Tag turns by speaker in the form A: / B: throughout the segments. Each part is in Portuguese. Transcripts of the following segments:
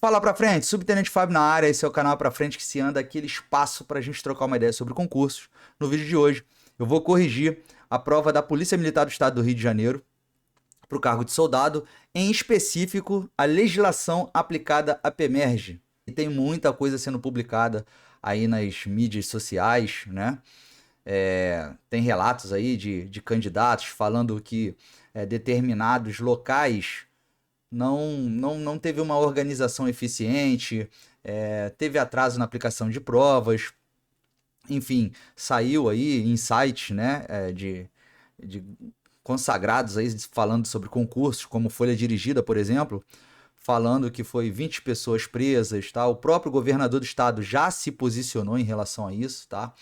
A: Fala pra frente, Subtenente Fábio na área, esse é o canal Pra Frente que se anda, aquele espaço pra gente trocar uma ideia sobre concursos. No vídeo de hoje, eu vou corrigir a prova da Polícia Militar do Estado do Rio de Janeiro para o cargo de soldado, em específico a legislação aplicada à PEMERGE. E tem muita coisa sendo publicada aí nas mídias sociais, né? Tem relatos aí de candidatos falando que determinados locais não teve uma organização eficiente, teve atraso na aplicação de provas, enfim, saiu aí em sites, né, de consagrados aí falando sobre concursos, como Folha Dirigida, por exemplo, falando que foi 20 pessoas presas, tá? O próprio governador do estado já se posicionou em relação a isso, tá?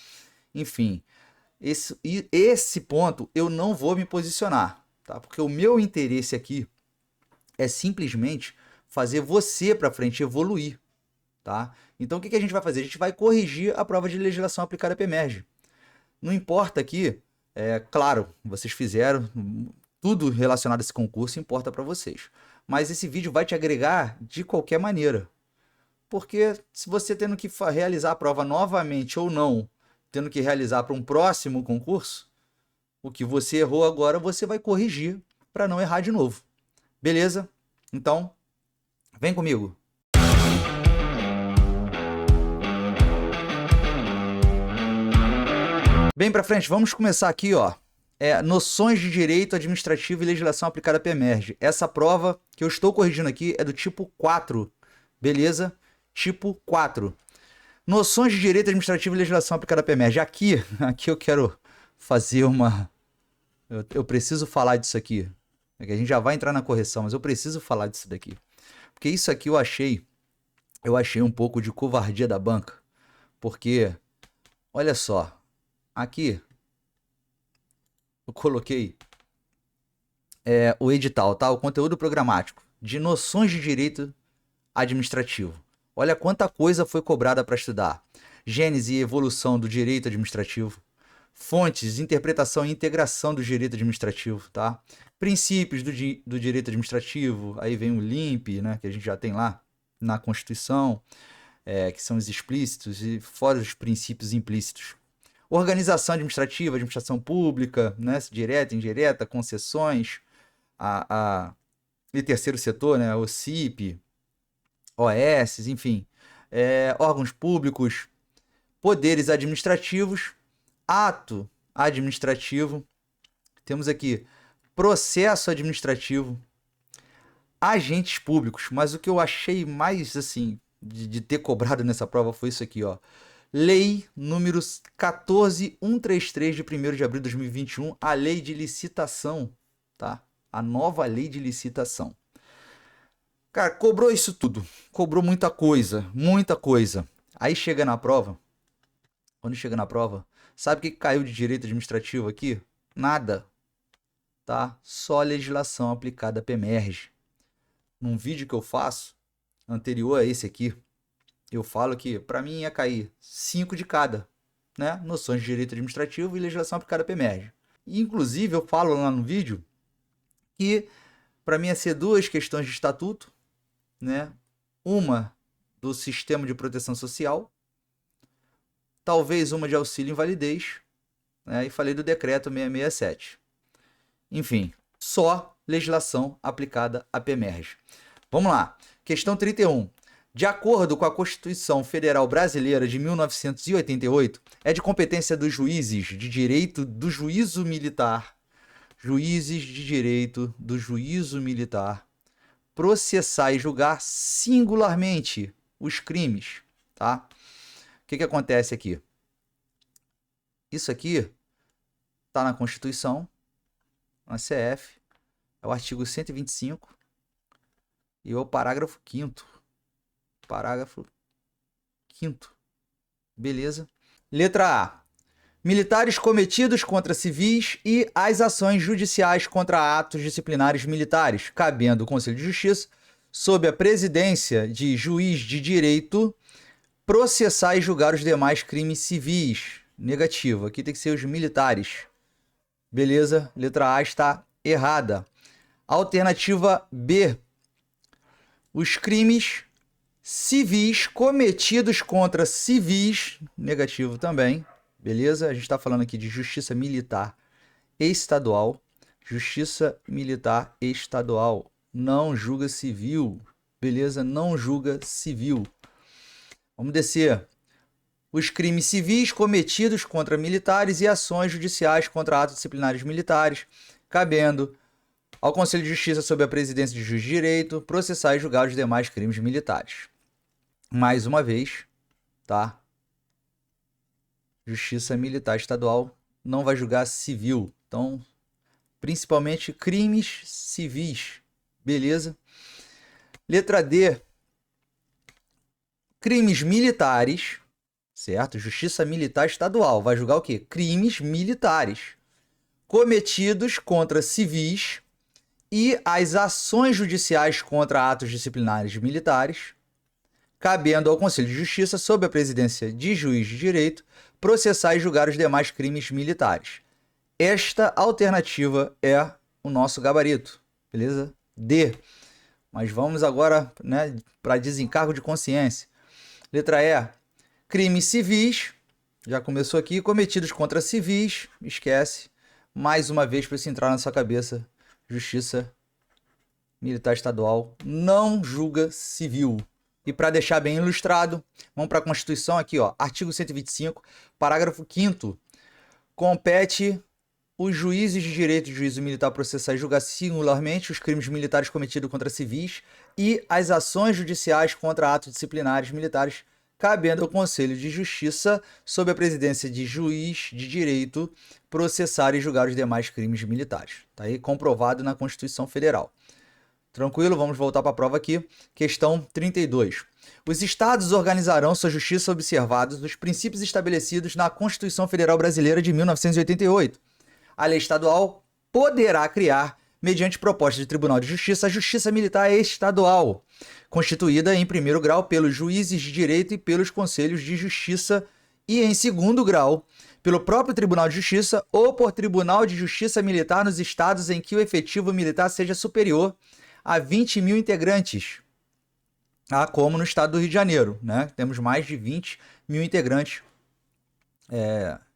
A: Enfim, esse ponto eu não vou me posicionar, tá? Porque o meu interesse aqui é simplesmente fazer você para frente evoluir, tá? Então o que a gente vai fazer? A gente vai corrigir a prova de legislação aplicada à PEMERGE. Não importa aqui, claro, vocês fizeram tudo relacionado a esse concurso, importa para vocês. Mas esse vídeo vai te agregar de qualquer maneira. Porque se você tendo que realizar a prova novamente ou não, tendo que realizar para um próximo concurso, o que você errou agora você vai corrigir para não errar de novo. Beleza? Então, vem comigo. Bem para frente, vamos começar aqui, ó. Noções de direito administrativo e legislação aplicada à PEMERGE. Essa prova que eu estou corrigindo aqui é do tipo 4, beleza? Tipo 4. Noções de direito administrativo e legislação aplicada à PEMERGE. Aqui eu quero fazer uma... Eu preciso falar disso aqui. A gente já vai entrar na correção, mas eu preciso falar disso daqui. Porque isso aqui eu achei um pouco de covardia da banca. Porque, olha só, aqui eu coloquei o edital, tá? O conteúdo programático de noções de direito administrativo. Olha quanta coisa foi cobrada para estudar. Gênese e evolução do direito administrativo. Fontes, interpretação e integração do direito administrativo, tá? Princípios do direito administrativo, aí vem o LIMP, né, que a gente já tem lá na Constituição, que são os explícitos e fora os princípios implícitos. Organização administrativa, administração pública, né, direta, indireta, concessões, e terceiro setor, né, o CIP, OS, enfim, órgãos públicos, poderes administrativos, ato administrativo, temos aqui processo administrativo, agentes públicos, mas o que eu achei mais, assim, de ter cobrado nessa prova foi isso aqui, ó. Lei número 14.133 de 1º de abril de 2021, a lei de licitação, tá? A nova lei de licitação. Cara, cobrou isso tudo, cobrou muita coisa, muita coisa. Aí chega na prova, quando chega na prova, sabe o que caiu de direito administrativo aqui? Nada, tá? Só legislação aplicada à PEMERGE. Num vídeo que eu faço, anterior a esse aqui, eu falo que para mim ia cair 5 de cada, né? Noções de direito administrativo e legislação aplicada à PEMERGE. E, inclusive, eu falo lá no vídeo que para mim ia ser 2 questões de estatuto, né? Uma do sistema de proteção social, talvez uma de auxílio invalidez, né? E falei do decreto 667. Enfim, só legislação aplicada à PEMERGE. Vamos lá. Questão 31. De acordo com a Constituição Federal Brasileira de 1988, é de competência dos juízes de direito do juízo militar, processar e julgar singularmente os crimes, tá? O que acontece aqui? Isso aqui está na Constituição, na CF, é o artigo 125 e é o parágrafo 5º. Parágrafo 5º. Beleza? Letra A. Militares cometidos contra civis e as ações judiciais contra atos disciplinares militares, cabendo o Conselho de Justiça, sob a presidência de juiz de direito, processar e julgar os demais crimes civis. Negativo. Aqui tem que ser os militares. Beleza? Letra A está errada. Alternativa B. Os crimes civis cometidos contra civis, negativo também, beleza? A gente está falando aqui de justiça militar estadual. Justiça militar estadual não julga civil, beleza? Não julga civil. Vamos descer. Os crimes civis cometidos contra militares e ações judiciais contra atos disciplinares militares, cabendo ao Conselho de Justiça, sob a presidência de juiz de direito, processar e julgar os demais crimes militares. Mais uma vez, tá? Justiça militar estadual não vai julgar civil. Então, principalmente crimes civis, beleza? Letra D. Crimes militares, certo? Justiça militar estadual vai julgar o quê? Crimes militares cometidos contra civis e as ações judiciais contra atos disciplinares militares, cabendo ao Conselho de Justiça, sob a presidência de juiz de direito, processar e julgar os demais crimes militares. Esta alternativa é o nosso gabarito, beleza? D. Mas vamos agora, né, para desencargo de consciência. Letra E. Crimes civis, já começou aqui, cometidos contra civis, esquece. Mais uma vez, para isso entrar na sua cabeça, Justiça Militar Estadual não julga civil. E para deixar bem ilustrado, vamos para a Constituição aqui, ó, artigo 125, parágrafo 5º. Compete os juízes de direito de juízo militar processar e julgar singularmente os crimes militares cometidos contra civis e as ações judiciais contra atos disciplinares militares, cabendo ao Conselho de Justiça, sob a presidência de juiz de direito, processar e julgar os demais crimes militares. Está aí comprovado na Constituição Federal. Tranquilo? Vamos voltar para a prova aqui. Questão 32. Os estados organizarão sua justiça observados os princípios estabelecidos na Constituição Federal Brasileira de 1988. A lei estadual poderá criar, mediante proposta de Tribunal de Justiça, a Justiça Militar Estadual, constituída em primeiro grau pelos juízes de direito e pelos conselhos de justiça e, em segundo grau, pelo próprio Tribunal de Justiça ou por Tribunal de Justiça Militar nos estados em que o efetivo militar seja superior a 20 mil integrantes, como no estado do Rio de Janeiro, né? Temos mais de 20 mil integrantes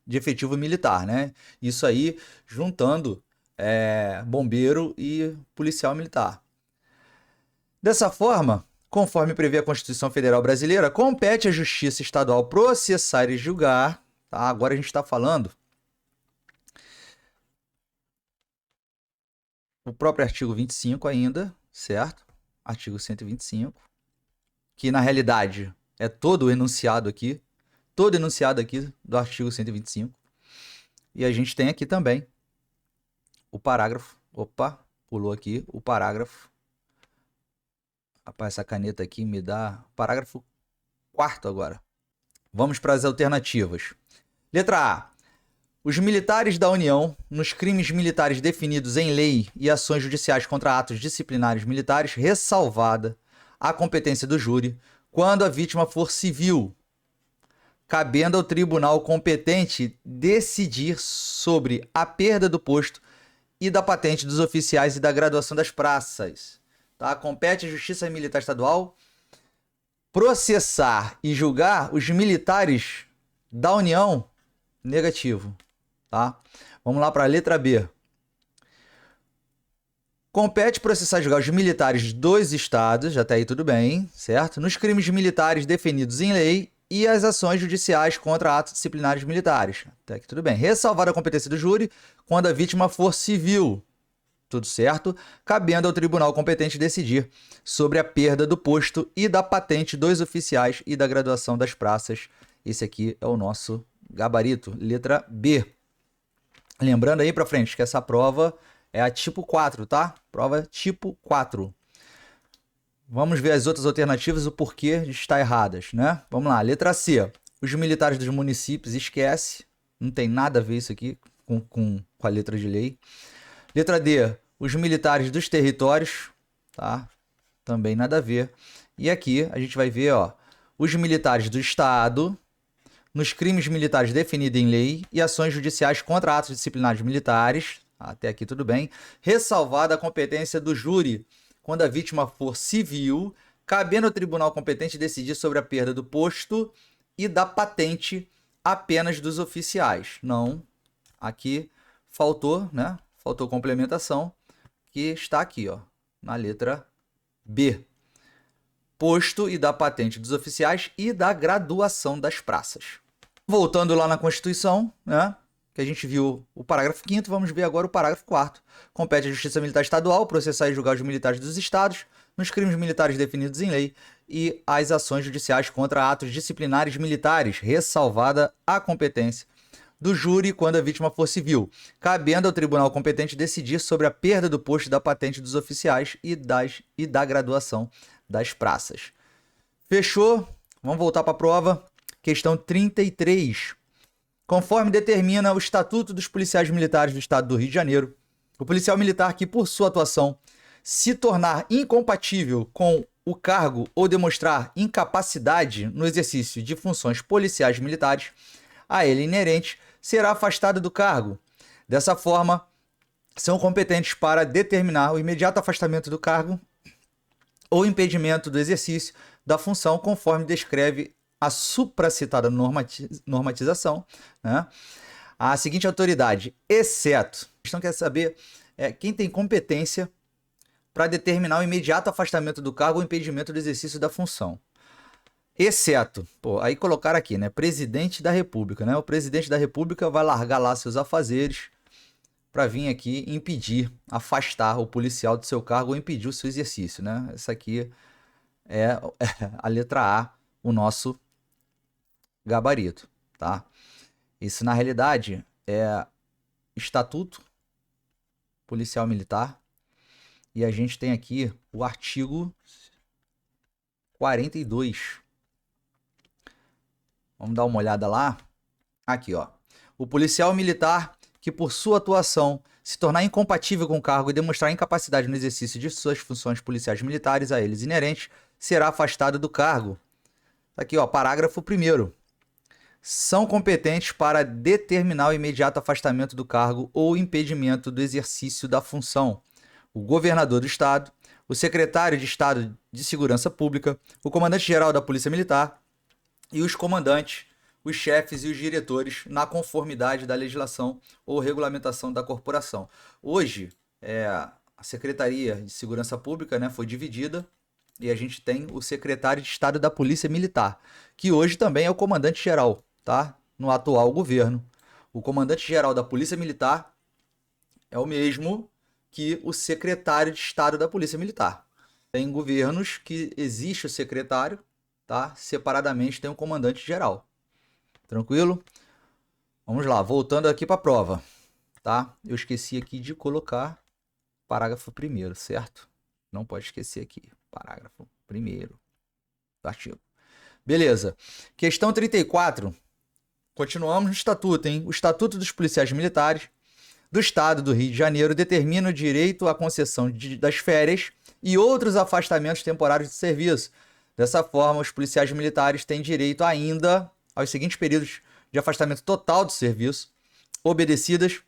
A: de efetivo militar, né? Isso aí juntando bombeiro e policial militar. Dessa forma, conforme prevê a Constituição Federal Brasileira, compete à Justiça Estadual processar e julgar, tá? Agora a gente está falando o próprio artigo 25 ainda, certo? Artigo 125, que na realidade é todo o enunciado aqui do artigo 125. E a gente tem aqui também o parágrafo. Opa, pulou aqui o parágrafo. Rapaz, essa caneta aqui me dá parágrafo 4º agora. Vamos para as alternativas. Letra A. Os militares da União, nos crimes militares definidos em lei e ações judiciais contra atos disciplinares militares, ressalvada a competência do júri, quando a vítima for civil, cabendo ao tribunal competente decidir sobre a perda do posto e da patente dos oficiais e da graduação das praças. Tá? Compete à Justiça Militar Estadual processar e julgar os militares da União. Negativo. Tá? Vamos lá para a letra B. Compete processar e julgar os militares dos estados, até aí tudo bem, certo? Nos crimes militares definidos em lei e as ações judiciais contra atos disciplinares militares. Até aqui tudo bem. Ressalvar a competência do júri quando a vítima for civil. Tudo certo? Cabendo ao tribunal competente decidir sobre a perda do posto e da patente dos oficiais e da graduação das praças. Esse aqui é o nosso gabarito. Letra B. Lembrando aí pra frente que essa prova é a tipo 4, tá? Prova tipo 4. Vamos ver as outras alternativas, o porquê de estar erradas, né? Vamos lá, letra C. Os militares dos municípios, esquece. Não tem nada a ver isso aqui com a letra de lei. Letra D. Os militares dos territórios, tá? Também nada a ver. E aqui a gente vai ver, ó, os militares do Estado, nos crimes militares definidos em lei e ações judiciais contra atos disciplinares militares. Até aqui tudo bem. Ressalvada a competência do júri quando a vítima for civil, cabendo ao tribunal competente decidir sobre a perda do posto e da patente apenas dos oficiais. Não, aqui faltou, né? Faltou complementação, que está aqui, ó, na letra B. Posto e da patente dos oficiais e da graduação das praças. Voltando lá na Constituição, né? Que a gente viu o parágrafo 5º, vamos ver agora o parágrafo 4º. Compete à Justiça Militar Estadual processar e julgar os militares dos estados nos crimes militares definidos em lei e as ações judiciais contra atos disciplinares militares, ressalvada a competência do júri quando a vítima for civil, cabendo ao tribunal competente decidir sobre a perda do posto e da patente dos oficiais e da graduação das praças. Fechou? Vamos voltar para a prova. Questão 33. Conforme determina o Estatuto dos Policiais Militares do Estado do Rio de Janeiro, o policial militar que, por sua atuação, se tornar incompatível com o cargo ou demonstrar incapacidade no exercício de funções policiais militares a ele inerente, será afastado do cargo. Dessa forma, são competentes para determinar o imediato afastamento do cargo ou impedimento do exercício da função, conforme descreve a supracitada normatização, né? A seguinte autoridade, exceto... A questão quer saber quem tem competência para determinar o imediato afastamento do cargo ou impedimento do exercício da função. Exceto, aí colocaram aqui, né? Presidente da República, né? O presidente da República vai largar lá seus afazeres para vir aqui impedir, afastar o policial do seu cargo ou impedir o seu exercício, né? Essa aqui é a letra A, o nosso gabarito, tá? Isso, na realidade, é Estatuto Policial Militar e a gente tem aqui o artigo 42. Vamos dar uma olhada lá. Aqui, ó. O policial militar que, por sua atuação, se tornar incompatível com o cargo e demonstrar incapacidade no exercício de suas funções policiais militares a eles inerentes, será afastado do cargo. Aqui, ó, parágrafo 1º. São competentes para determinar o imediato afastamento do cargo ou impedimento do exercício da função o governador do estado, o secretário de Estado de Segurança Pública, o comandante-geral da Polícia Militar e os comandantes, os chefes e os diretores na conformidade da legislação ou regulamentação da corporação. Hoje, a Secretaria de Segurança Pública, né, foi dividida e a gente tem o secretário de Estado da Polícia Militar, que hoje também é o comandante-geral, tá? No atual governo. O comandante-geral da Polícia Militar é o mesmo que o secretário de Estado da Polícia Militar. Tem governos que existe o secretário, tá? Separadamente tem o comandante-geral. Tranquilo? Vamos lá, voltando aqui para a prova, tá? Eu esqueci aqui de colocar parágrafo 1º, certo? Não pode esquecer aqui, parágrafo 1º do artigo. Beleza. Questão 34. Continuamos no Estatuto, hein? O Estatuto dos Policiais Militares do Estado do Rio de Janeiro determina o direito à concessão das férias e outros afastamentos temporários de serviço. Dessa forma, os policiais militares têm direito ainda aos seguintes períodos de afastamento total do serviço, obedecidas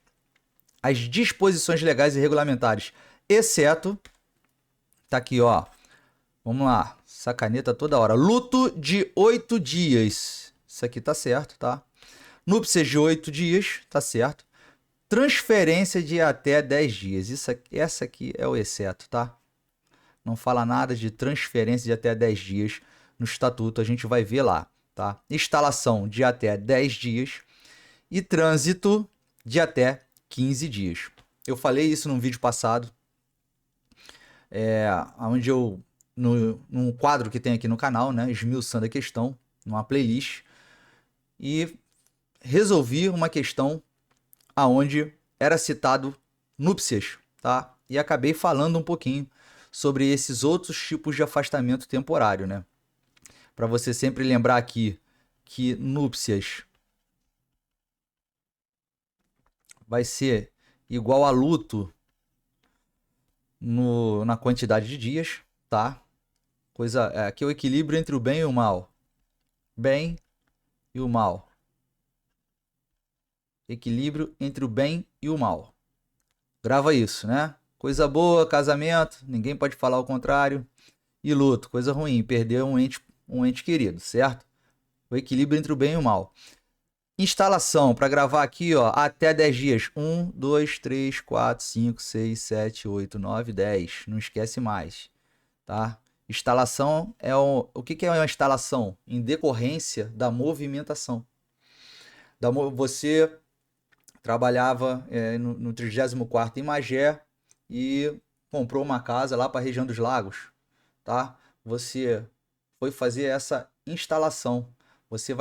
A: às disposições legais e regulamentares, exceto, tá aqui, ó, vamos lá, essa caneta toda hora, luto de 8 dias, isso aqui tá certo, tá? Núpcias de 8 dias, tá certo? Transferência de até 10 dias. Essa aqui é o exceto, tá? Não fala nada de transferência de até 10 dias no estatuto, a gente vai ver lá, tá? Instalação de até 10 dias e trânsito de até 15 dias. Eu falei isso num vídeo passado, onde eu, num quadro que tem aqui no canal, né? Esmiuçando a questão, numa playlist, e resolvi uma questão aonde era citado núpcias, tá? E acabei falando um pouquinho sobre esses outros tipos de afastamento temporário, né? Para você sempre lembrar aqui que núpcias vai ser igual a luto na quantidade de dias, tá? Aqui é o equilíbrio entre o bem e o mal. Bem e o mal. Equilíbrio entre o bem e o mal. Grava isso, né? Coisa boa, casamento, ninguém pode falar o contrário. e luto, coisa ruim, perder um ente querido, certo? O equilíbrio entre o bem e o mal. Instalação, para gravar aqui, ó, até 10 dias. 1, 2, 3, 4, 5, 6, 7, 8, 9, 10. Não esquece mais, tá? Instalação é o que é uma instalação? Em decorrência da movimentação. Você trabalhava no 34º em Magé e comprou uma casa lá para a região dos lagos, tá? Você foi fazer essa instalação. Você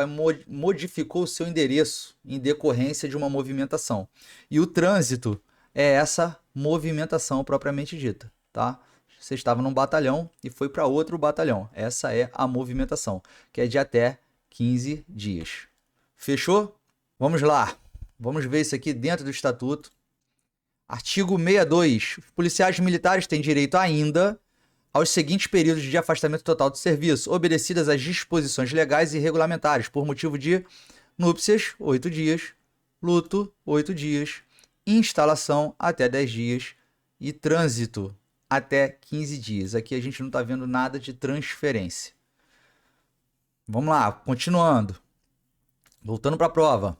A: modificou o seu endereço em decorrência de uma movimentação. E o trânsito é essa movimentação propriamente dita, tá? Você estava num batalhão e foi para outro batalhão. Essa é a movimentação, que é de até 15 dias. Fechou? Vamos lá. Vamos ver isso aqui dentro do Estatuto. Artigo 62. Os policiais militares têm direito ainda aos seguintes períodos de afastamento total do serviço, obedecidas às disposições legais e regulamentares, por motivo de núpcias, 8 dias, luto, 8 dias, instalação, até 10 dias, e trânsito, até 15 dias. Aqui a gente não está vendo nada de transferência. Vamos lá, continuando. Voltando para a prova.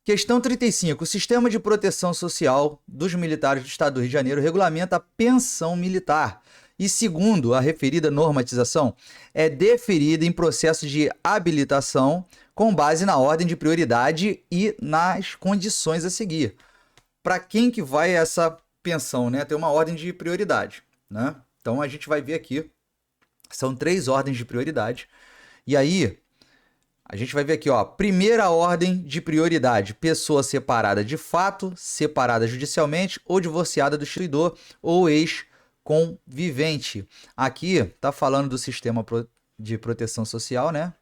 A: Questão 35. O Sistema de Proteção Social dos Militares do Estado do Rio de Janeiro regulamenta a pensão militar e, segundo a referida normatização, é deferida em processo de habilitação com base na ordem de prioridade e nas condições a seguir. Para quem que vai essa pensão, né? Tem uma ordem de prioridade, né? Então a gente vai ver aqui, são 3 ordens de prioridade. E aí a gente vai ver aqui, ó, primeira ordem de prioridade, pessoa separada de fato, separada judicialmente ou divorciada do instituidor ou ex-convivente. Aqui tá falando do sistema de proteção social, né?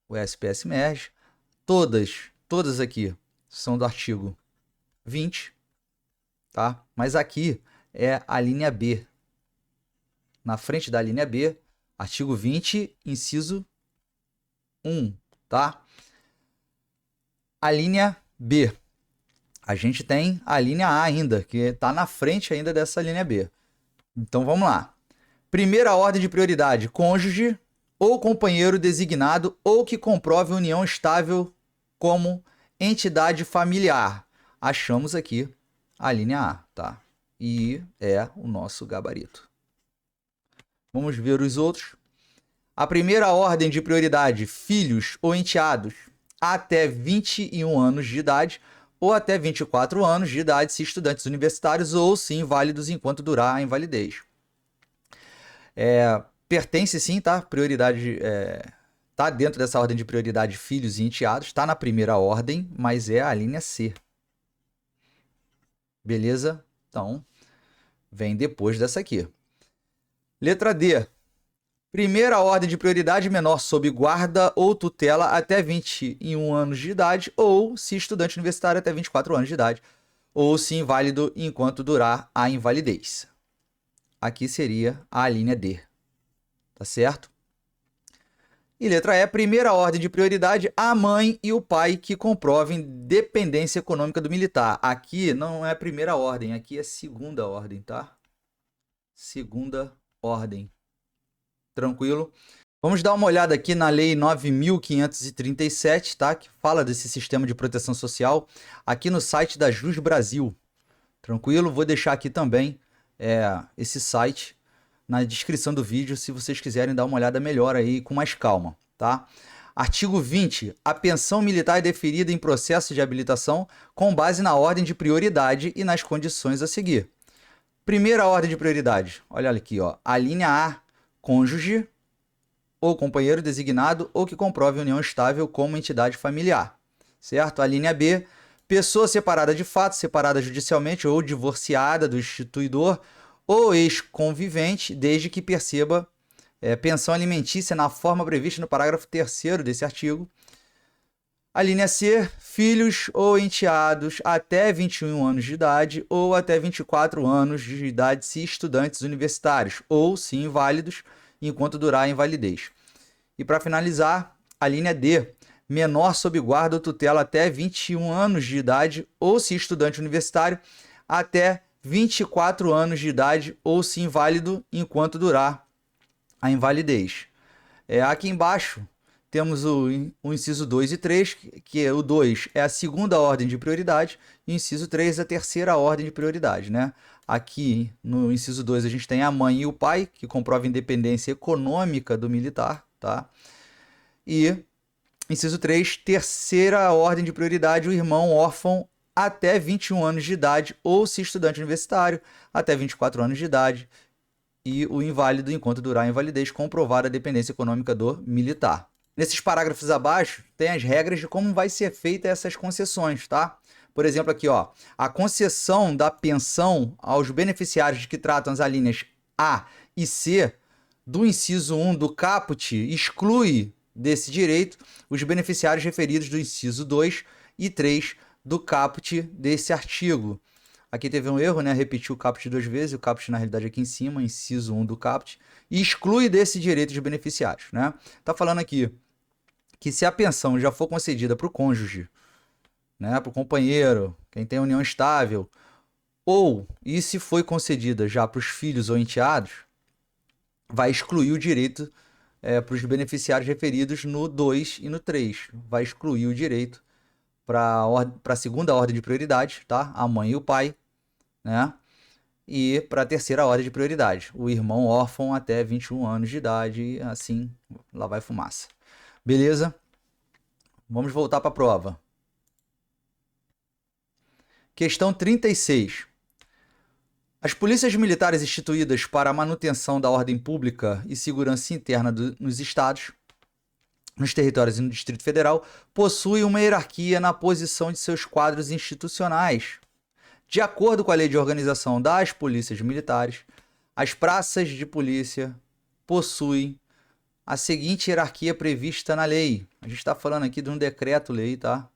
A: O SPS-MERG. Todas aqui são do artigo 20, tá? Mas aqui é a linha B. Na frente da linha B, artigo 20, inciso 1, tá? A linha B. A gente tem a linha A ainda, que está na frente ainda dessa linha B. Então vamos lá. Primeira ordem de prioridade: cônjuge ou companheiro designado ou que comprove união estável como entidade familiar. Achamos aqui a linha A, tá? E é o nosso gabarito. Vamos ver os outros. A primeira ordem de prioridade, filhos ou enteados até 21 anos de idade ou até 24 anos de idade se estudantes universitários ou se inválidos enquanto durar a invalidez. Pertence sim, tá? Prioridade, tá dentro dessa ordem de prioridade filhos e enteados, tá na primeira ordem, mas é a linha C. Beleza? Então, vem depois dessa aqui. Letra D. Primeira ordem de prioridade, menor sob guarda ou tutela até 21 anos de idade, ou se estudante universitário até 24 anos de idade, ou se inválido enquanto durar a invalidez. Aqui seria a linha D. Tá certo? E letra E, primeira ordem de prioridade, a mãe e o pai que comprovem dependência econômica do militar. Aqui não é primeira ordem, aqui é segunda ordem, tá? Segunda ordem. Tranquilo? Vamos dar uma olhada aqui na Lei 9.537, tá? Que fala desse sistema de proteção social, aqui no site da Jus Brasil. Tranquilo? Vou deixar aqui também esse site na descrição do vídeo, se vocês quiserem dar uma olhada melhor aí, com mais calma, tá? Artigo 20. A pensão militar é deferida em processo de habilitação com base na ordem de prioridade e nas condições a seguir. Primeira ordem de prioridade. Olha aqui, ó. A linha A, cônjuge ou companheiro designado ou que comprove união estável como entidade familiar, certo? A linha B, pessoa separada de fato, separada judicialmente ou divorciada do instituidor ou ex-convivente, desde que perceba pensão alimentícia na forma prevista no parágrafo 3º desse artigo. A linha C, filhos ou enteados até 21 anos de idade ou até 24 anos de idade se estudantes universitários ou se inválidos enquanto durar a invalidez. E para finalizar, a linha D, menor sob guarda ou tutela até 21 anos de idade ou se estudante universitário até 24 anos de idade ou se inválido enquanto durar a invalidez. Aqui embaixo temos o inciso 2 e 3, que o 2 é a segunda ordem de prioridade e o inciso 3 é a terceira ordem de prioridade, né? Aqui no inciso 2 a gente tem a mãe e o pai, que comprova a independência econômica do militar, tá? E inciso 3, terceira ordem de prioridade, o irmão órfão até 21 anos de idade ou, se estudante universitário, até 24 anos de idade, e o inválido enquanto durar a invalidez, comprovar a dependência econômica do militar. Nesses parágrafos abaixo, tem as regras de como vai ser feita essas concessões, tá? Por exemplo, aqui, ó, a concessão da pensão aos beneficiários que tratam as alíneas A e C do inciso 1 do caput exclui desse direito os beneficiários referidos do inciso 2 e 3 do caput desse artigo. Aqui teve um erro, né? Repetiu o caput 2 vezes, o caput na realidade aqui em cima, inciso 1 do caput, e exclui desse direito os beneficiários, né? Tá falando aqui que se a pensão já for concedida para o cônjuge, né, para o companheiro, quem tem união estável, e se foi concedida já para os filhos ou enteados, vai excluir o direito para os beneficiários referidos no 2 e no 3. Vai excluir o direito para a segunda ordem de prioridade, tá? A mãe e o pai, né? E para a terceira ordem de prioridade, o irmão órfão até 21 anos de idade, assim, lá vai fumaça. Beleza? Vamos voltar para a prova. Questão 36. As polícias militares instituídas para a manutenção da ordem pública e segurança interna nos estados, nos territórios e no Distrito Federal, possuem uma hierarquia na posição de seus quadros institucionais. De acordo com a Lei de Organização das Polícias Militares, as praças de polícia possuem a seguinte hierarquia prevista na lei. A gente está falando aqui de um decreto-lei, tá?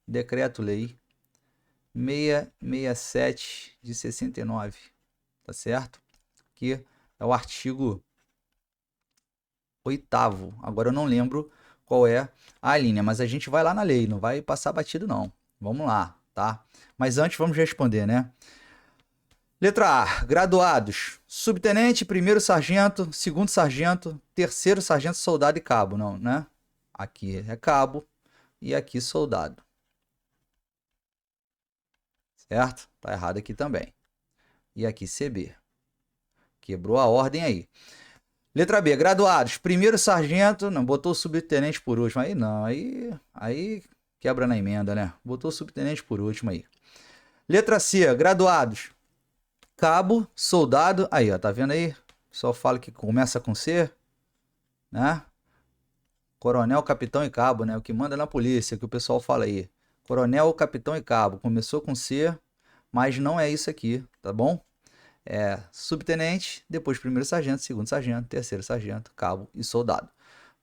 A: Decreto-lei 667 de 69, tá certo? Que é o artigo 8º. Agora eu não lembro qual é a linha, mas a gente vai lá na lei, não vai passar batido não. Vamos lá, tá? Mas antes vamos responder, né? Letra A, graduados, subtenente, primeiro sargento, segundo sargento, terceiro sargento, soldado e cabo, não, né? Aqui é cabo e aqui soldado. Certo? Tá errado aqui também. E aqui CB. Quebrou a ordem aí. Letra B, graduados, primeiro sargento, não, botou subtenente por último, aí não, aí quebra na emenda, né? Botou subtenente por último aí. Letra C, graduados, cabo, soldado, aí ó, tá vendo aí? Só fala que começa com C, né? Coronel, capitão e cabo, né? O que manda na polícia, que o pessoal fala aí. Coronel, capitão e cabo, começou com C, mas não é isso aqui, tá bom? É subtenente, depois primeiro sargento, segundo sargento, terceiro sargento, cabo e soldado.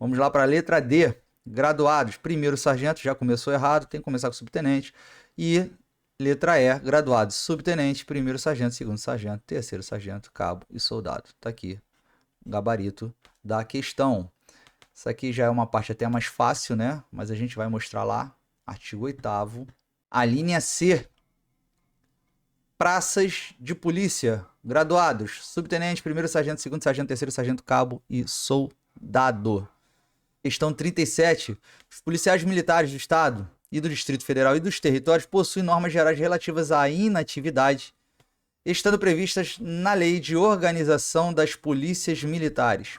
A: Vamos lá para a letra D. Graduados, primeiro sargento, já começou errado, tem que começar com subtenente. E letra E, graduados, subtenente, primeiro sargento, segundo sargento, terceiro sargento, cabo e soldado. Tá aqui o gabarito da questão. Isso aqui já é uma parte até mais fácil, né? Mas a gente vai mostrar lá. Artigo 8º. A linha C. Praças de polícia, graduados, subtenente, primeiro sargento, segundo sargento, terceiro sargento, cabo e soldado. Questão 37. Os policiais militares do Estado e do Distrito Federal e dos territórios possuem normas gerais relativas à inatividade, estando previstas na Lei de Organização das Polícias Militares.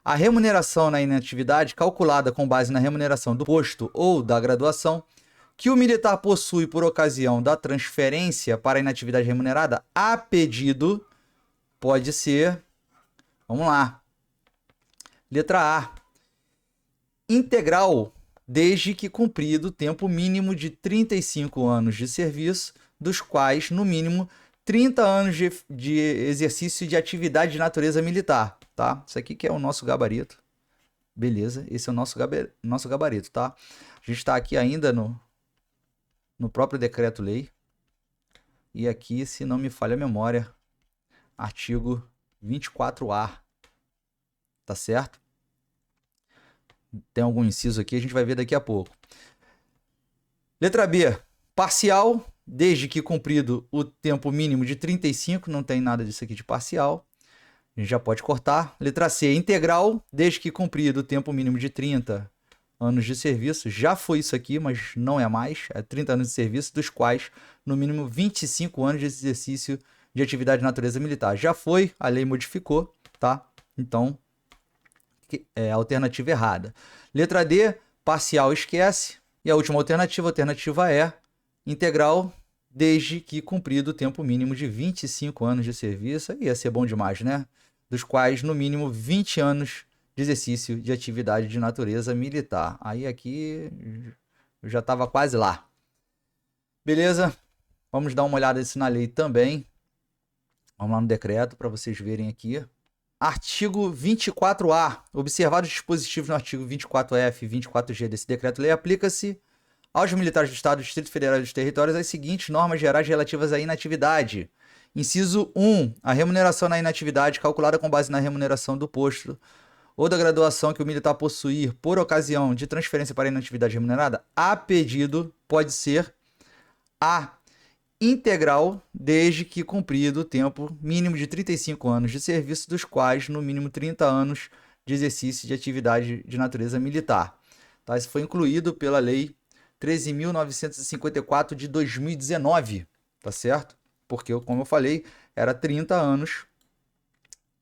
A: A remuneração na inatividade, calculada com base na remuneração do posto ou da graduação, que o militar possui por ocasião da transferência para a inatividade remunerada, a pedido, pode ser, vamos lá, letra A, integral, desde que cumprido o tempo mínimo de 35 anos de serviço, dos quais, no mínimo, 30 anos de exercício de atividade de natureza militar, tá? Isso aqui que é o nosso gabarito. Beleza, esse é o nosso gabarito, tá? A gente está aqui ainda no próprio decreto-lei. E aqui, se não me falha a memória, artigo 24A. Tá certo? Tem algum inciso aqui, a gente vai ver daqui a pouco. Letra B. Parcial, desde que cumprido o tempo mínimo de 35, não tem nada disso aqui de parcial. A gente já pode cortar. Letra C, integral, desde que cumprido o tempo mínimo de 30 anos de serviço. Já foi isso aqui, mas não é mais. É 30 anos de serviço, dos quais, no mínimo, 25 anos de exercício de atividade de natureza militar. Já foi, a lei modificou, tá? Então, é a alternativa errada. Letra D, parcial, esquece. E a última alternativa, alternativa E, integral, desde que cumprido o tempo mínimo de 25 anos de serviço. Ia ser bom demais, né? Dos quais, no mínimo, 20 anos de exercício de atividade de natureza militar. Aí aqui eu já estava quase lá. Beleza? Vamos dar uma olhada na lei também. Vamos lá no decreto para vocês verem aqui. Artigo 24A. Observados os dispositivos no artigo 24F e 24G desse decreto-lei, aplica-se aos militares do Estado, do Distrito Federal e dos territórios as seguintes normas gerais relativas à inatividade. Inciso 1. A remuneração na inatividade calculada com base na remuneração do posto ou da graduação que o militar possuir por ocasião de transferência para inatividade remunerada, a pedido, pode ser a integral, desde que cumprido o tempo mínimo de 35 anos de serviço, dos quais, no mínimo, 30 anos de exercício de atividade de natureza militar. Tá? Isso foi incluído pela Lei 13.954 de 2019, tá certo? Porque, como eu falei, era 30 anos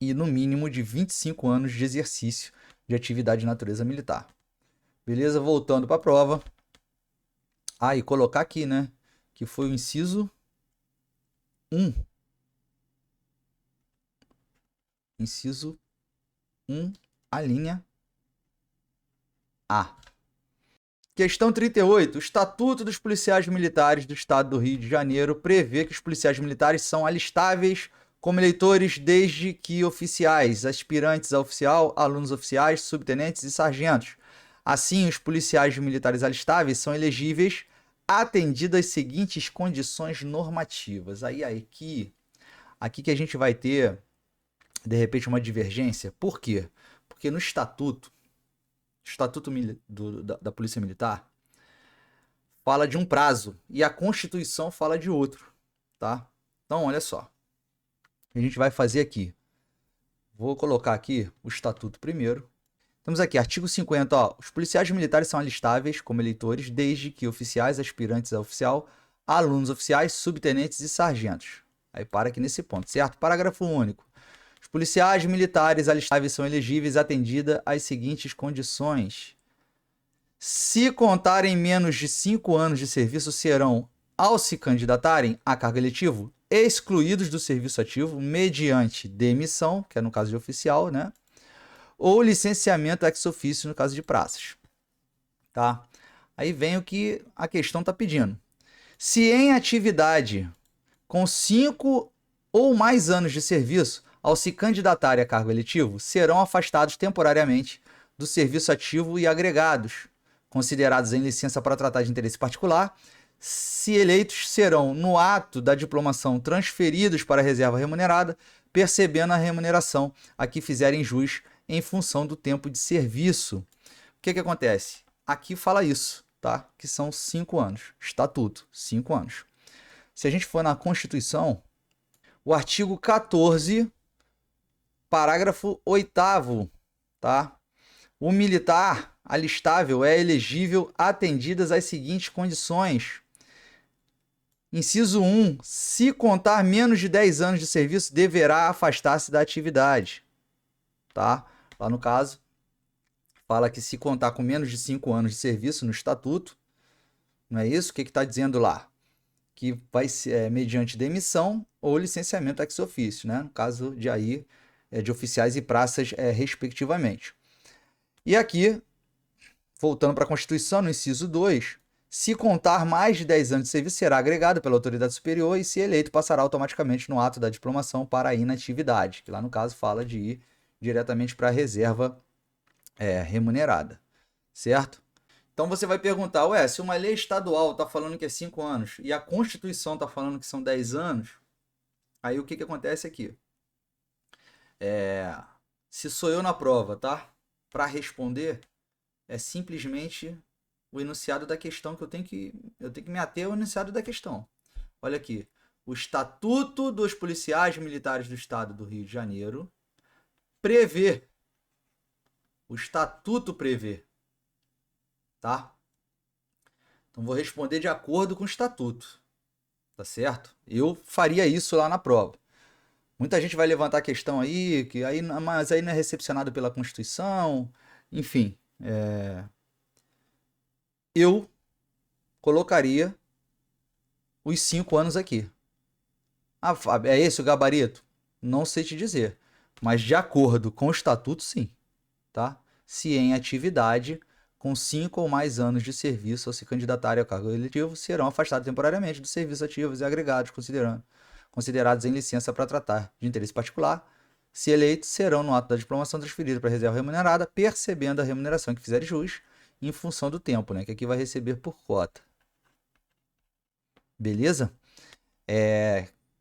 A: e no mínimo de 25 anos de exercício de atividade de natureza militar. Beleza? Voltando para a prova. E colocar aqui, né? Que foi o inciso 1. Inciso 1, a linha A. Questão 38. O Estatuto dos Policiais Militares do Estado do Rio de Janeiro prevê que os policiais militares são alistáveis como eleitores desde que oficiais, aspirantes a oficial, alunos oficiais, subtenentes e sargentos. Assim, os policiais militares alistáveis são elegíveis atendidas as seguintes condições normativas. Aí aqui que a gente vai ter, de repente, uma divergência. Por quê? Porque no Estatuto da Polícia Militar fala de um prazo e a Constituição fala de outro, tá? Então, olha só. A gente vai fazer aqui. Vou colocar aqui o Estatuto primeiro. Temos aqui, artigo 50, ó. Os policiais militares são alistáveis como eleitores desde que oficiais, aspirantes a oficial, alunos oficiais, subtenentes e sargentos. Aí para aqui nesse ponto, certo? Parágrafo único. Os policiais militares alistáveis são elegíveis atendida às seguintes condições. Se contarem menos de 5 anos de serviço, serão, ao se candidatarem a cargo eletivo, excluídos do serviço ativo mediante demissão, que é no caso de oficial, né? Ou licenciamento ex officio no caso de praças. Tá? Aí vem o que a questão está pedindo. Se em atividade com 5 ou mais anos de serviço, ao se candidatarem a cargo eletivo, serão afastados temporariamente do serviço ativo e agregados, considerados em licença para tratar de interesse particular. Se eleitos, serão, no ato da diplomação, transferidos para a reserva remunerada, percebendo a remuneração a que fizerem jus em função do tempo de serviço. O que acontece? Aqui fala isso, tá? Que são 5 anos. Estatuto, 5 anos. Se a gente for na Constituição, o artigo 14, parágrafo 8º, tá? O militar alistável é elegível atendidas as seguintes condições. Inciso 1. Se contar menos de 10 anos de serviço, deverá afastar-se da atividade. Tá? Lá no caso, fala que se contar com menos de 5 anos de serviço no Estatuto, não é isso? O que está dizendo lá? Que vai ser mediante demissão ou licenciamento ex officio, né? No caso de aí, de oficiais e praças, respectivamente. E aqui, voltando para a Constituição, no inciso 2, se contar mais de 10 anos de serviço, será agregado pela autoridade superior e, se eleito, passará automaticamente no ato da diplomação para a inatividade, que lá no caso fala de ir diretamente para a reserva remunerada, certo? Então você vai perguntar, se uma lei estadual está falando que é 5 anos e a Constituição está falando que são 10 anos, aí o que acontece aqui? Se sou eu na prova, tá? Para responder, é simplesmente o enunciado da questão que eu tenho que me ater ao enunciado da questão. Olha aqui. O Estatuto dos Policiais Militares do Estado do Rio de Janeiro prevê. O Estatuto prevê. Tá? Então vou responder de acordo com o Estatuto. Tá certo? Eu faria isso lá na prova. Muita gente vai levantar a questão aí, mas aí não é recepcionado pela Constituição. Enfim, eu colocaria os 5 anos aqui. Ah, Fábio, é esse o gabarito? Não sei te dizer. Mas de acordo com o estatuto, sim. Tá? Se em atividade, com 5 ou mais anos de serviço ou se candidatarem ao cargo eletivo, serão afastados temporariamente dos serviços ativos e agregados, considerados em licença para tratar de interesse particular. Se eleitos, serão, no ato da diplomação, transferidos para a reserva remunerada, percebendo a remuneração que fizer jus em função do tempo, né? Que aqui vai receber por cota. Beleza?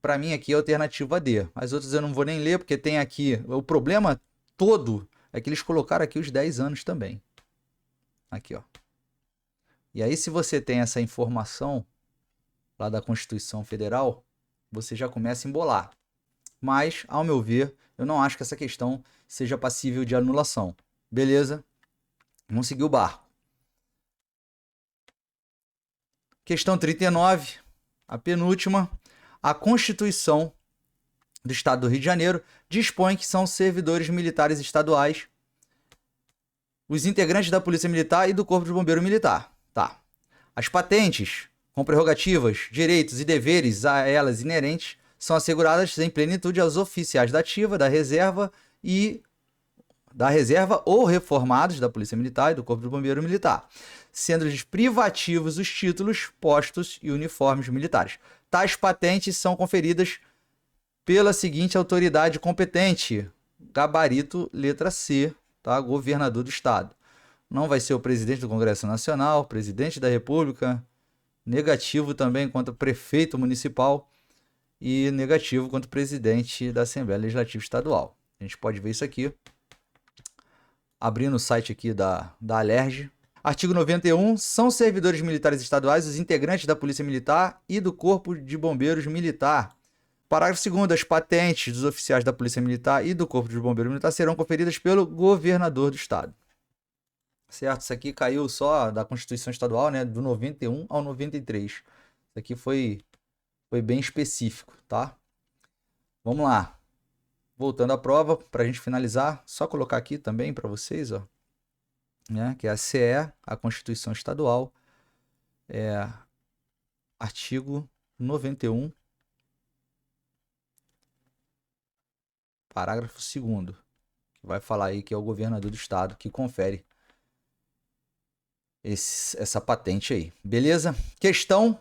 A: Para mim aqui é a alternativa D. As outras eu não vou nem ler, porque tem aqui... O problema todo é que eles colocaram aqui os 10 anos também. Aqui, ó. E aí, se você tem essa informação lá da Constituição Federal, você já começa a embolar. Mas, ao meu ver, eu não acho que essa questão seja passível de anulação. Beleza? Vamos seguir o barco. Questão 39, a penúltima. A Constituição do Estado do Rio de Janeiro dispõe que são servidores militares estaduais os integrantes da Polícia Militar e do Corpo de Bombeiro Militar. Tá. As patentes, com prerrogativas, direitos e deveres a elas inerentes, são asseguradas em plenitude aos oficiais da ativa, da reserva ou reformados da Polícia Militar e do Corpo de Bombeiro Militar, sendo privativos os títulos, postos e uniformes militares. Tais patentes são conferidas pela seguinte autoridade competente, gabarito letra C, tá? Governador do Estado. Não vai ser o presidente do Congresso Nacional, presidente da República, negativo também quanto prefeito municipal e negativo quanto presidente da Assembleia Legislativa Estadual. A gente pode ver isso aqui, abrindo o site aqui da Alerj. Artigo 91. São servidores militares estaduais os integrantes da Polícia Militar e do Corpo de Bombeiros Militar. Parágrafo 2º. As patentes dos oficiais da Polícia Militar e do Corpo de Bombeiros Militar serão conferidas pelo governador do Estado. Certo? Isso aqui caiu só da Constituição Estadual, né? Do 91 ao 93. Isso aqui foi bem específico, tá? Vamos lá. Voltando à prova, para a gente finalizar, só colocar aqui também para vocês, ó, né, que é a CE, a Constituição Estadual, artigo 91, parágrafo 2º, que vai falar aí que é o governador do estado que confere essa patente aí. Beleza? Questão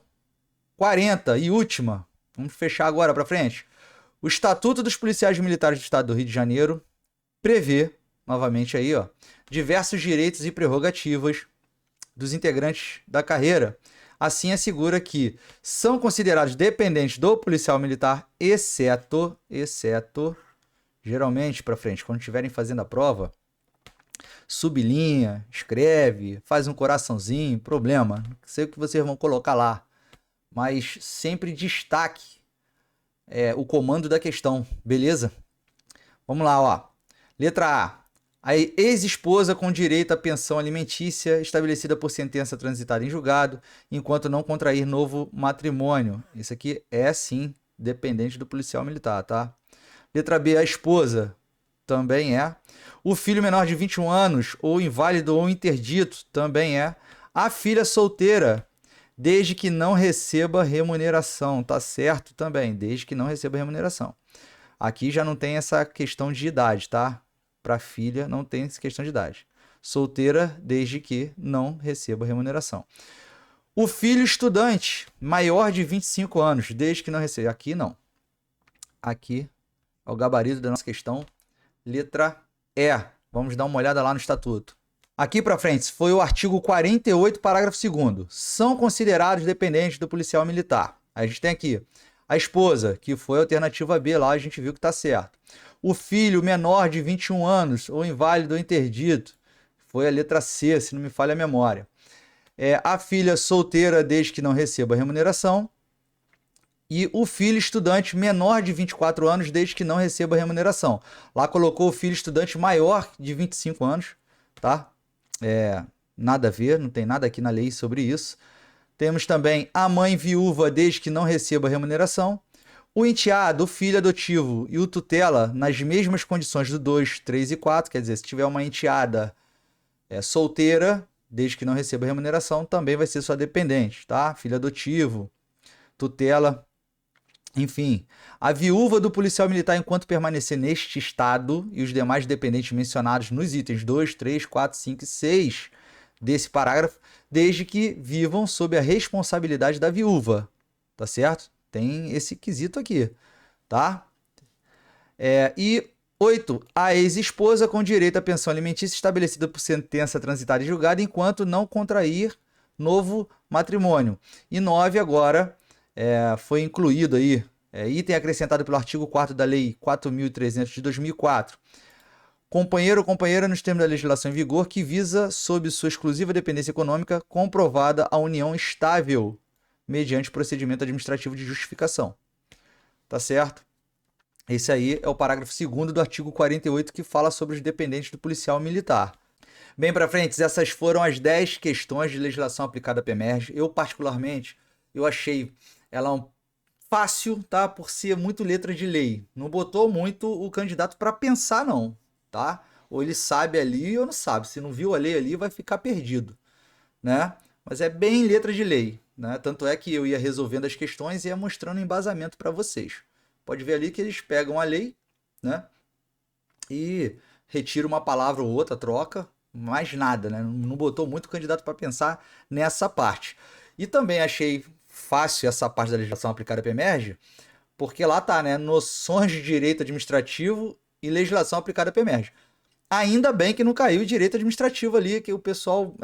A: 40 e última. Vamos fechar agora para frente. O Estatuto dos Policiais Militares do Estado do Rio de Janeiro prevê, novamente aí, ó, diversos direitos e prerrogativas dos integrantes da carreira. Assim, assegura que são considerados dependentes do policial militar, exceto, geralmente, para frente, quando estiverem fazendo a prova, sublinha, escreve, faz um coraçãozinho, problema, sei o que vocês vão colocar lá, mas sempre destaque o comando da questão, beleza? Vamos lá, ó. Letra A. A ex-esposa com direito à pensão alimentícia estabelecida por sentença transitada em julgado, enquanto não contrair novo matrimônio. Isso aqui é, sim, dependente do policial militar, tá? Letra B. A esposa também é. O filho menor de 21 anos, ou inválido ou interdito, também é. A filha solteira, desde que não receba remuneração, tá certo também, desde que não receba remuneração. Aqui já não tem essa questão de idade, tá? Para filha não tem essa questão de idade. Solteira, desde que não receba remuneração. O filho estudante, maior de 25 anos, desde que não receba. Aqui não. Aqui é o gabarito da nossa questão. Letra E. Vamos dar uma olhada lá no estatuto. Aqui para frente, foi o artigo 48, parágrafo 2º. São considerados dependentes do policial militar. A gente tem aqui a esposa, que foi a alternativa B, lá a gente viu que está certo. O filho menor de 21 anos, ou inválido ou interdito, foi a letra C, se não me falha a memória. A filha solteira, desde que não receba remuneração. E o filho estudante menor de 24 anos, desde que não receba remuneração. Lá colocou o filho estudante maior de 25 anos, tá? Nada a ver, não tem nada aqui na lei sobre isso. Temos também a mãe viúva, desde que não receba remuneração. O enteado, o filho adotivo e o tutela, nas mesmas condições do 2, 3 e 4. Quer dizer, se tiver uma enteada solteira, desde que não receba remuneração, também vai ser sua dependente, tá? Filho adotivo, tutela. Enfim, a viúva do policial militar, enquanto permanecer neste estado, e os demais dependentes mencionados nos itens 2, 3, 4, 5 e 6 desse parágrafo, desde que vivam sob a responsabilidade da viúva, tá certo? Tem esse quesito aqui, tá? E 8. A ex-esposa com direito à pensão alimentícia estabelecida por sentença transitada e julgada enquanto não contrair novo matrimônio. E 9 agora foi incluído aí, item acrescentado pelo artigo 4º da Lei 4.300 de 2004. Companheiro ou companheira nos termos da legislação em vigor que visa, sob sua exclusiva dependência econômica, comprovada a união estável mediante procedimento administrativo de justificação. Tá certo? Esse aí é o parágrafo 2º do artigo 48 que fala sobre os dependentes do policial militar. Bem para frente, essas foram as 10 questões de legislação aplicada à PEMERGE. Eu, particularmente, achei ela fácil, tá? Por ser muito letra de lei. Não botou muito o candidato para pensar, não, tá? Ou ele sabe ali ou não sabe. Se não viu a lei ali, vai ficar perdido, né? Mas é bem letra de lei, né? Tanto é que eu ia resolvendo as questões e ia mostrando embasamento para vocês. Pode ver ali que eles pegam a lei, né? E retiram uma palavra ou outra, troca, mais nada, né? Não botou muito candidato para pensar nessa parte. E também achei fácil essa parte da legislação aplicada à PEMERGE, porque lá tá, né? Noções de direito administrativo e legislação aplicada à PEMERGE. Ainda bem que não caiu direito administrativo ali, que o pessoal...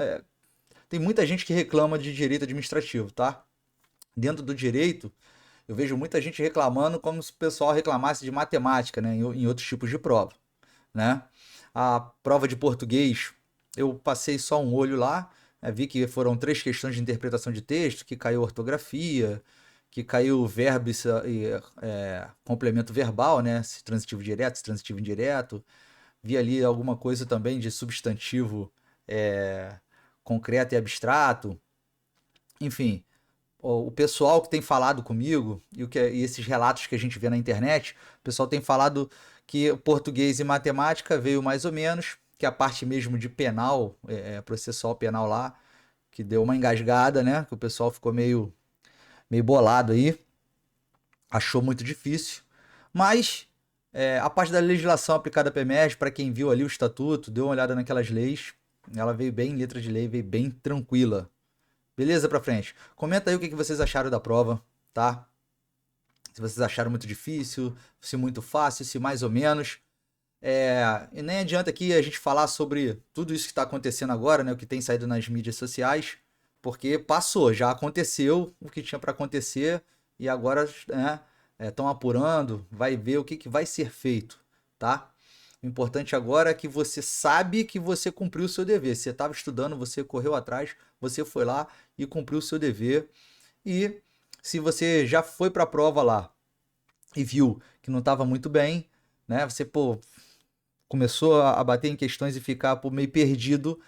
A: tem muita gente que reclama de direito administrativo, tá? Dentro do direito, eu vejo muita gente reclamando como se o pessoal reclamasse de matemática, né? Em outros tipos de prova, né? A prova de português, eu passei só um olho lá, vi que foram 3 questões de interpretação de texto, que caiu ortografia, que caiu verbo e complemento verbal, né? Se transitivo direto, se transitivo indireto. Vi ali alguma coisa também de substantivo concreto e abstrato. Enfim, o pessoal que tem falado comigo e esses relatos que a gente vê na internet, o pessoal tem falado que português e matemática veio mais ou menos, que a parte mesmo de penal, processual penal lá, que deu uma engasgada, né? Que o pessoal ficou meio bolado aí, achou muito difícil. Mas a parte da legislação aplicada à PEMERGE, para quem viu ali o estatuto, deu uma olhada naquelas leis, ela veio bem em letra de lei, veio bem tranquila. Beleza pra frente? Comenta aí o que vocês acharam da prova, tá? Se vocês acharam muito difícil, se muito fácil, se mais ou menos. E nem adianta aqui a gente falar sobre tudo isso que está acontecendo agora, né? O que tem saído nas mídias sociais, porque passou, já aconteceu o que tinha para acontecer e agora estão apurando, vai ver o que vai ser feito, tá? O importante agora é que você sabe que você cumpriu o seu dever. Você estava estudando, você correu atrás, você foi lá e cumpriu o seu dever. E se você já foi para a prova lá e viu que não estava muito bem, né? Você começou a bater em questões e ficar meio perdido,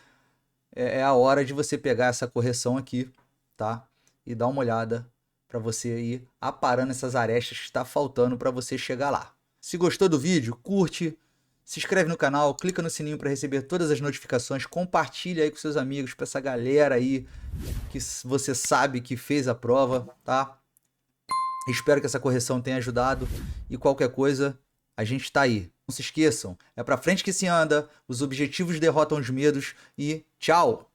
A: é a hora de você pegar essa correção aqui, tá? E dar uma olhada para você ir aparando essas arestas que está faltando para você chegar lá. Se gostou do vídeo, curte, se inscreve no canal, clica no sininho para receber todas as notificações, compartilha aí com seus amigos, para essa galera aí que você sabe que fez a prova, tá? Espero que essa correção tenha ajudado e qualquer coisa, a gente tá aí. Não se esqueçam, é pra frente que se anda, os objetivos derrotam os medos e tchau!